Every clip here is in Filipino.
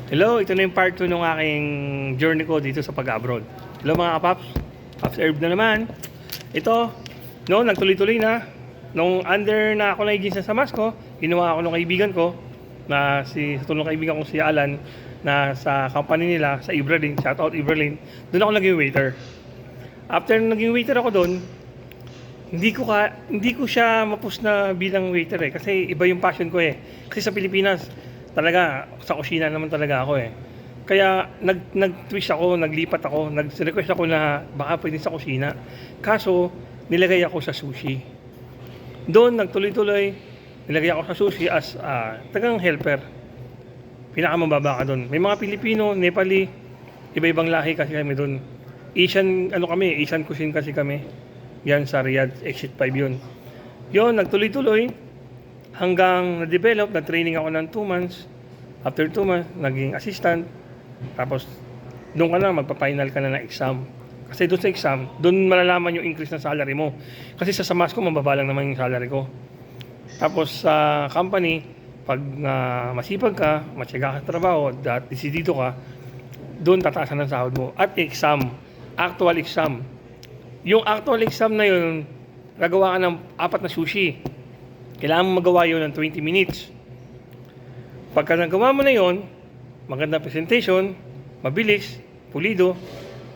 Hello, ito na yung part 2 ng aking journey ko dito sa pag-abroad. Hello mga kapaps, Paps Herb na naman. Ito, no, nagtuloy-tuloy na. Nung under na ako na-agency sa Samasco, ginawa ako ng kaibigan ko, na sa tulong kaibigan ko si Alan, na sa company nila, sa Ibralin, shoutout Ibralin, doon ako naging waiter. After naging waiter ako doon, hindi ko siya mapus na bilang waiter kasi iba yung passion ko Kasi sa Pilipinas, talaga sa kusina naman talaga ako Kaya nag-twist ako, naglipat ako, nag-request ako na baka pwede sa kusina. Kaso nilagay ako sa sushi. Doon nagtuloy-tuloy, nilagay ako sa sushi as tagang helper. Pinakamababa ka doon. May mga Pilipino, Nepali, iba-ibang lahi kasi kami doon. Asian cuisine kasi kami. Yan sa Riyadh, Exit 5 yun. Yun, nagtuloy-tuloy hanggang na-develop, na-training ako ng 2 months. After 2 months, naging assistant. Tapos, doon ka na, magpa-final ka na ng exam. Kasi doon sa exam, doon malalaman yung increase ng salary mo. Kasi sa Samasco, mababa lang naman yung salary ko. Tapos sa company, pag masipag ka, matyaga ka sa trabaho, desidido ka, doon tataasan ng sahod mo. At exam, actual exam. Yung actual exam na yun, gagawa ka ng 4 na sushi. Kailangan mo magawa yun ng 20 minutes. Pagka nagawa mo na yun, maganda presentation, mabilis, pulido,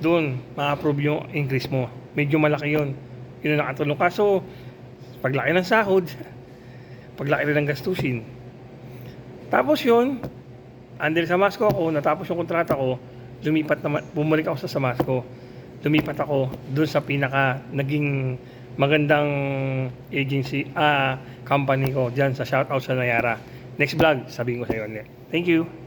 doon ma-approve yung increase mo. Medyo malaki yun. Yun ang nakatulong. Kaso, paglaki ng sahod, paglaki rin ng gastusin. Tapos yun, under sa Samasco ako, natapos yung kontrata ko, bumalik ako sa Samasco. Lumipat ako doon sa pinaka naging magandang agency, company ko dyan sa shoutout sa Nayara. Next vlog, sabihin ko sa iyo. Thank you.